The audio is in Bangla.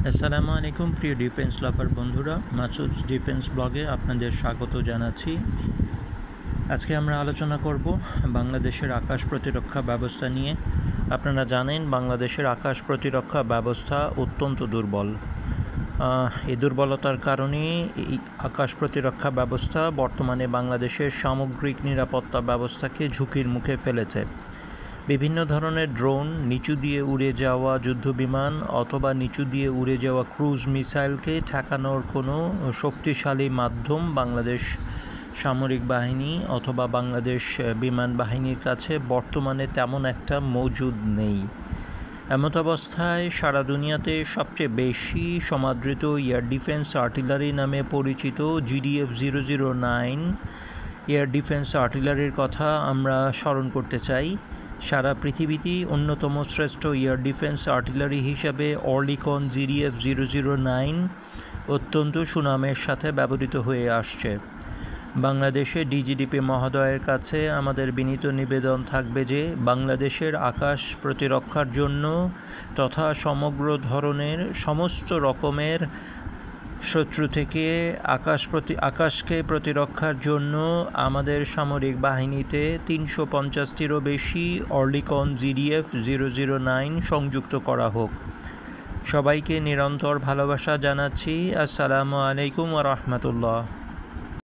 আসসালামু আলাইকুম প্রিয় ডিফেন্স লাভার বন্ধুরা, মাসুদ ডিফেন্স ব্লগে আপনাদের স্বাগত জানাচ্ছি। আজকে আমরা আলোচনা করব বাংলাদেশের আকাশ প্রতিরক্ষা ব্যবস্থা নিয়ে। আপনারা জানেন বাংলাদেশের আকাশ প্রতিরক্ষা ব্যবস্থা অত্যন্ত দুর্বল। এই দুর্বলতার কারণে এই আকাশ প্রতিরক্ষা ব্যবস্থা বর্তমানে বাংলাদেশের সামগ্রিক নিরাপত্তা ব্যবস্থাকে ঝুঁকির মুখে ফেলেছে। বিভিন্ন ধরনের ড্রোন, নিচু দিয়ে উড়ে যাওয়া যুদ্ধবিমান অথবা নিচু দিয়ে উড়ে যাওয়া ক্রুজ মিসাইলকে ঠেকানোর কোনো শক্তিশালী মাধ্যম বাংলাদেশ সামরিক বাহিনী অথবা বাংলাদেশ বিমান বাহিনীর কাছে বর্তমানে তেমন একটা মজুদ নেই। এমত অবস্থায় সারা দুনিয়াতে সবচেয়ে বেশি সমাদৃত এয়ার ডিফেন্স আর্টিলারি নামে পরিচিত GDF-009 এয়ার ডিফেন্স আর্টিলারির কথা আমরা স্মরণ করতে চাই। সারা পৃথিবীতেই অন্যতম শ্রেষ্ঠ এয়ার ডিফেন্স আর্টিলারি হিসাবে অর্লিকন GDF-009 অত্যন্ত সুনামের সাথে ব্যবহৃত হয়ে আসছে। বাংলাদেশে ডিজিডিপি মহোদয়ের কাছে আমাদের বিনীত নিবেদন থাকবে যে বাংলাদেশের আকাশ প্রতিরক্ষার জন্য তথা সমগ্র ধরনের সমস্ত রকমের শত্রু থেকে আকাশকে প্রতিরক্ষার জন্য আমাদের সামরিক বাহিনীতে 350টিরও বেশি অর্লিকন GDF-009 সংযুক্ত করা হোক। সবাইকে নিরন্তর ভালোবাসা জানাচ্ছি। আসসালামু আলাইকুম ওয়া রাহমাতুল্লাহ।